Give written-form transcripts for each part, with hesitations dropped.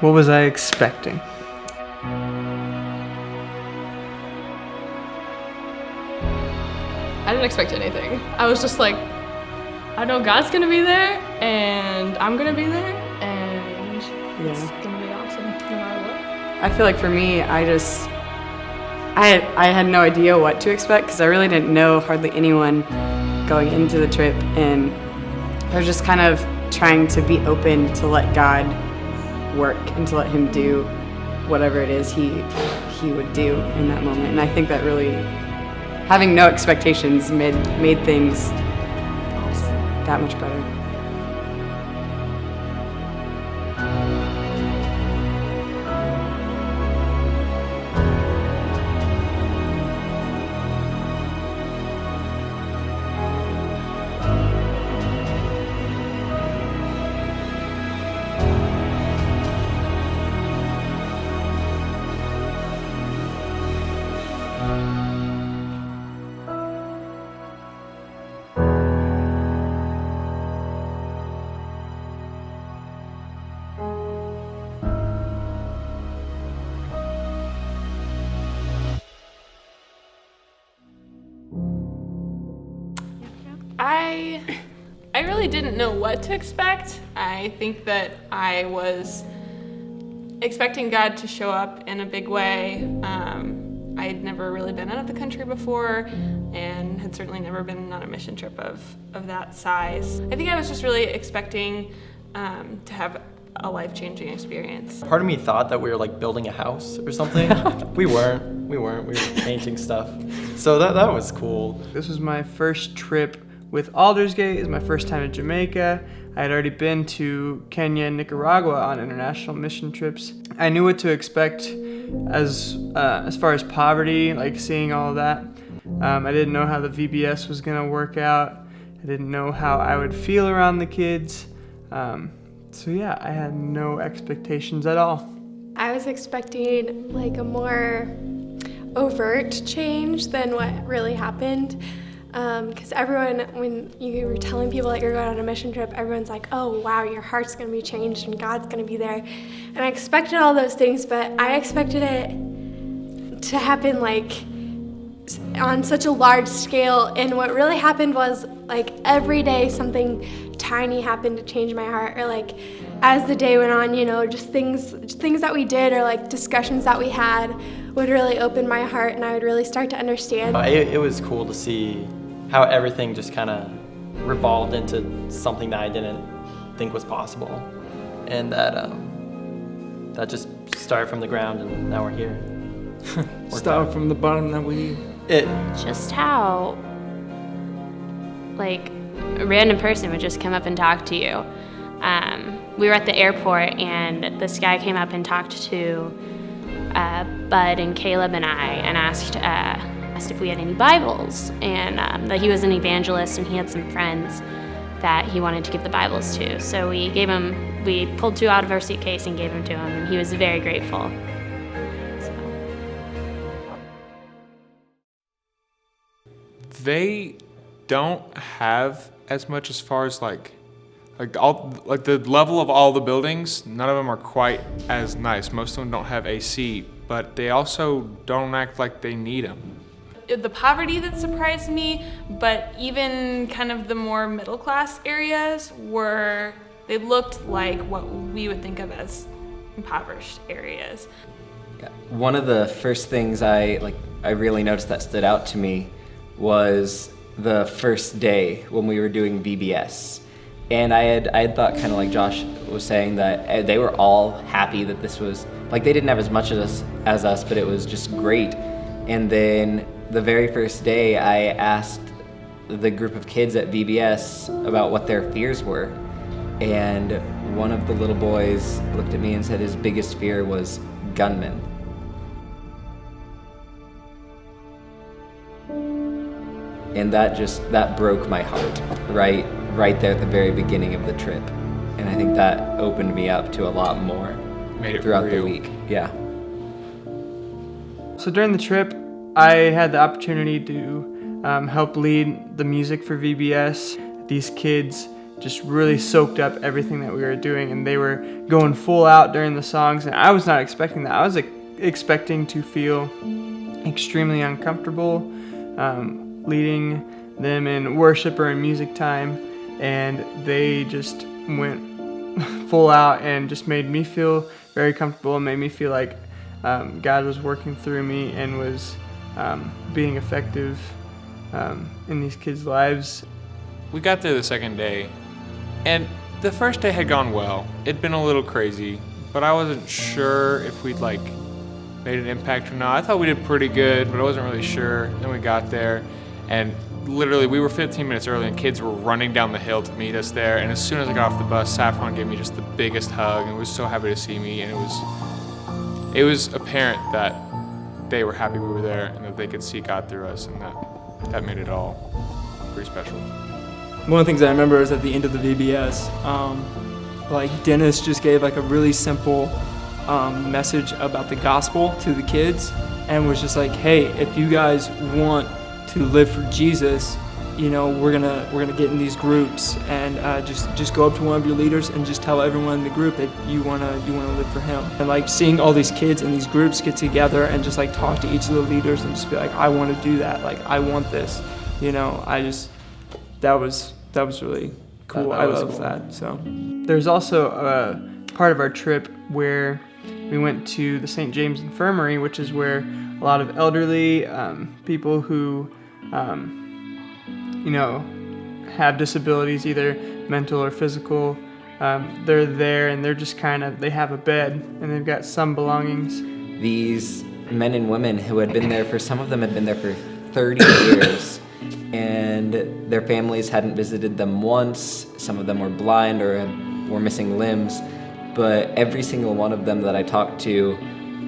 What was I expecting? I didn't expect anything. I was just like, I know God's gonna be there, and I'm gonna be there, and it's gonna be awesome no matter what. I feel like for me, I had no idea what to expect because I really didn't know hardly anyone going into the trip, and I was just kind of trying to be open to let God work and to let Him do whatever it is He would do in that moment. And I think that really, having no expectations made things that much better. I really didn't know what to expect. I think that I was expecting God to show up in a big way. I had never really been out of the country before and had certainly never been on a mission trip of that size. I think I was just really expecting to have a life-changing experience. Part of me thought that we were like building a house or something. We weren't. We were painting stuff. So that was cool. This was my first trip with Aldersgate. It was my first time in Jamaica. I had already been to Kenya and Nicaragua on international mission trips. I knew what to expect as far as poverty, like seeing all of that. I didn't know how the VBS was gonna work out. I didn't know how I would feel around the kids. So yeah, I had no expectations at all. I was expecting like a more overt change than what really happened. Because everyone, when you were telling people that you're going on a mission trip, everyone's like, oh wow, your heart's going to be changed and God's going to be there. And I expected all those things, but I expected it to happen like on such a large scale. And what really happened was like every day something tiny happened to change my heart, or like as the day went on, you know, just things that we did or like discussions that we had would really open my heart, and I would really start to understand. It was cool to see how everything just kind of revolved into something that I didn't think was possible, and that just started from the ground, and now we're here. Start from the bottom that we. Just how, like, a random person would just come up and talk to you. We were at the airport, and this guy came up and talked to Bud and Caleb and I, and asked if we had any Bibles, and that he was an evangelist and he had some friends that he wanted to give the Bibles to. So we pulled two out of our suitcase and gave them to him, and he was very grateful. They don't have as much as far as like the level of all the buildings. None of them are quite as nice. Most of them don't have AC, but they also don't act like they need them. The poverty that surprised me, but even kind of the more middle class areas they looked like what we would think of as impoverished areas. Yeah. One of the first things I really noticed that stood out to me was the first day when we were doing VBS. And I had thought, kind of like Josh was saying, that they were all happy that this was, like, they didn't have as much as us, but it was just great. And then the very first day, I asked the group of kids at VBS about what their fears were. And one of the little boys looked at me and said his biggest fear was gunmen. And that broke my heart, right there at the very beginning of the trip. And I think that opened me up to a lot more throughout the week. Yeah. So during the trip, I had the opportunity to help lead the music for VBS. These kids just really soaked up everything that we were doing, and they were going full out during the songs, and I was not expecting that. I was expecting to feel extremely uncomfortable leading them in worship or in music time, and they just went full out and just made me feel very comfortable and made me feel like God was working through me and was being effective in these kids' lives. We got there the second day, and the first day had gone well. It'd been a little crazy, but I wasn't sure if we'd made an impact or not. I thought we did pretty good, but I wasn't really sure. Then we got there, and literally we were 15 minutes early, and kids were running down the hill to meet us there. And as soon as I got off the bus, Saffron gave me just the biggest hug and was so happy to see me. And it was apparent that they were happy we were there and that they could see God through us, and that made it all pretty special. One of the things I remember is at the end of the VBS, Dennis just gave a really simple message about the gospel to the kids, and was just like, hey, if you guys want to live for Jesus, we're gonna get in these groups, and just go up to one of your leaders and just tell everyone in the group that you wanna live for Him. And seeing all these kids in these groups get together and just talk to each of the leaders and just be like, I want to do that. I want this. That was really cool. I love cool. that. So There's also a part of our trip where we went to the St. James Infirmary, which is where a lot of elderly people who have disabilities, either mental or physical, they're there, and they're just they have a bed and they've got some belongings. These men and women who had been there some of them had been there for 30 years, and their families hadn't visited them once. Some of them were blind or were missing limbs, but every single one of them that I talked to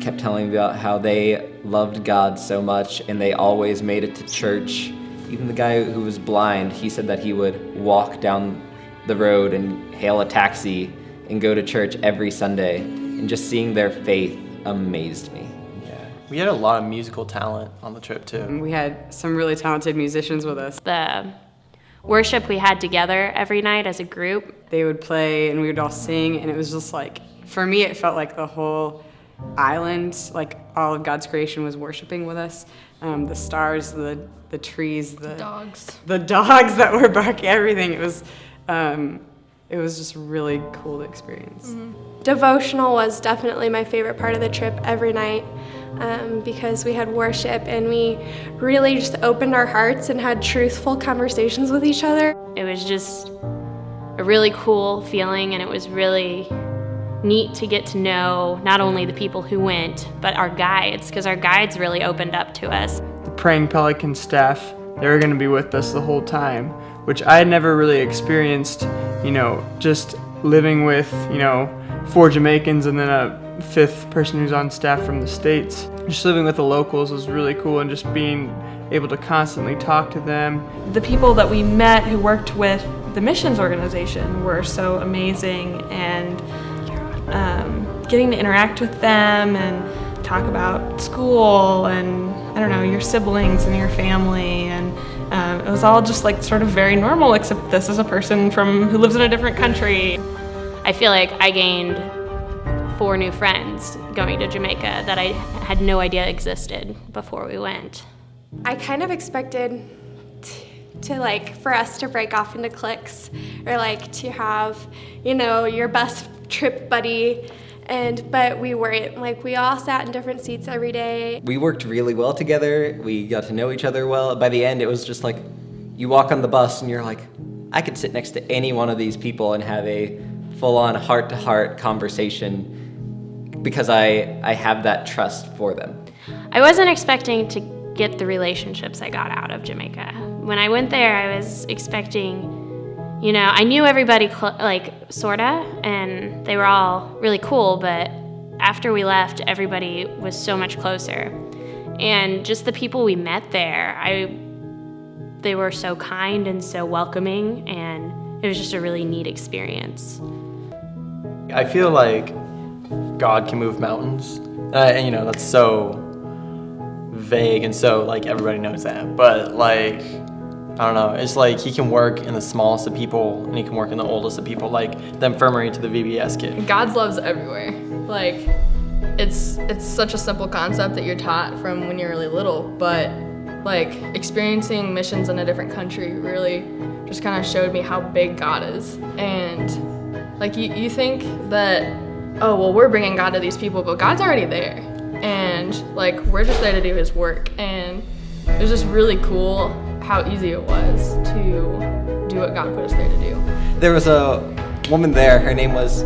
kept telling me about how they loved God so much, and they always made it to church. Even the guy who was blind, he said that he would walk down the road and hail a taxi and go to church every Sunday, and just seeing their faith amazed me. We had a lot of musical talent on the trip too. We had some really talented musicians with us. The worship we had together every night as a group. They would play and we would all sing, and it was just for me, it felt like the whole island, all of God's creation was worshiping with us. The stars, the trees, the dogs that were barking, everything. It was just really cool to experience. Mm-hmm. Devotional was definitely my favorite part of the trip every night, because we had worship and we really just opened our hearts and had truthful conversations with each other. It was just a really cool feeling, and it was really neat to get to know not only the people who went, but our guides, because our guides really opened up to us. The Praying Pelican staff, they were going to be with us the whole time, which I had never really experienced, just living with, 4 Jamaicans and then a 5th person who's on staff from the States. Just living with the locals was really cool, and just being able to constantly talk to them. The people that we met who worked with the missions organization were so amazing, and getting to interact with them and talk about school and, your siblings and your family, and it was all just sort of very normal, except this is a person who lives in a different country. I feel like I gained 4 new friends going to Jamaica that I had no idea existed before we went. I kind of expected for us to break off into cliques, or to have, your best trip buddy. But we weren't. We all sat in different seats every day. We worked really well together. We got to know each other well. By the end, it was just you walk on the bus and you're like, I could sit next to any one of these people and have a full-on heart-to-heart conversation, because I have that trust for them. I wasn't expecting to get the relationships I got out of Jamaica. When I went there, I was expecting, I knew everybody sorta, and they were all really cool, but after we left, everybody was so much closer. And just the people we met there, they were so kind and so welcoming, and it was just a really neat experience. I feel like God can move mountains, and that's so vague, and so everybody knows that, but I don't know. It's like he can work in the smallest of people and he can work in the oldest of people, like the infirmary to the VBS kid. God's love's everywhere. Like, it's such a simple concept that you're taught from when you're really little, but like experiencing missions in a different country really just kind of showed me how big God is. And like you think that, oh, well, we're bringing God to these people, but God's already there. And like, we're just there to do his work. And it was just really cool how easy it was to do what God put us there to do. There was a woman there, her name was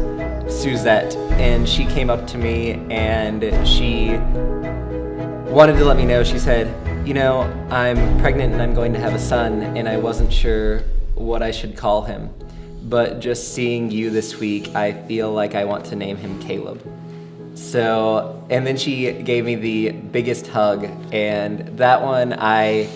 Suzette, and she came up to me and she wanted to let me know. She said, you know, I'm pregnant and I'm going to have a son, and I wasn't sure what I should call him, but just seeing you this week, I feel like I want to name him Caleb. So, and then she gave me the biggest hug, and that one I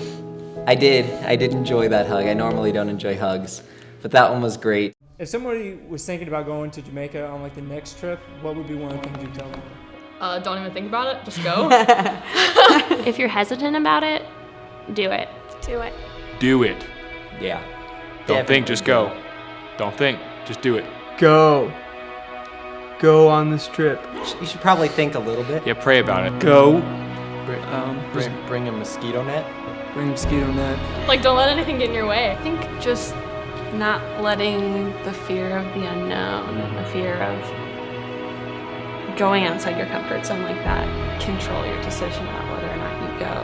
did enjoy that hug. I normally don't enjoy hugs, but that one was great. If somebody was thinking about going to Jamaica on like the next trip, what would be one of the things you'd tell them? Don't even think about it, just go. If you're hesitant about it, do it. Do it. Do it. Yeah. Don't think, just go. Don't think, just do it. Go. Go on this trip. You should probably think a little bit. Yeah, pray about it. Go. Bring a mosquito net. Bring mosquito net. Like, don't let anything get in your way. I think just not letting the fear of the unknown and the fear of going outside your comfort zone like that control your decision about whether or not you go.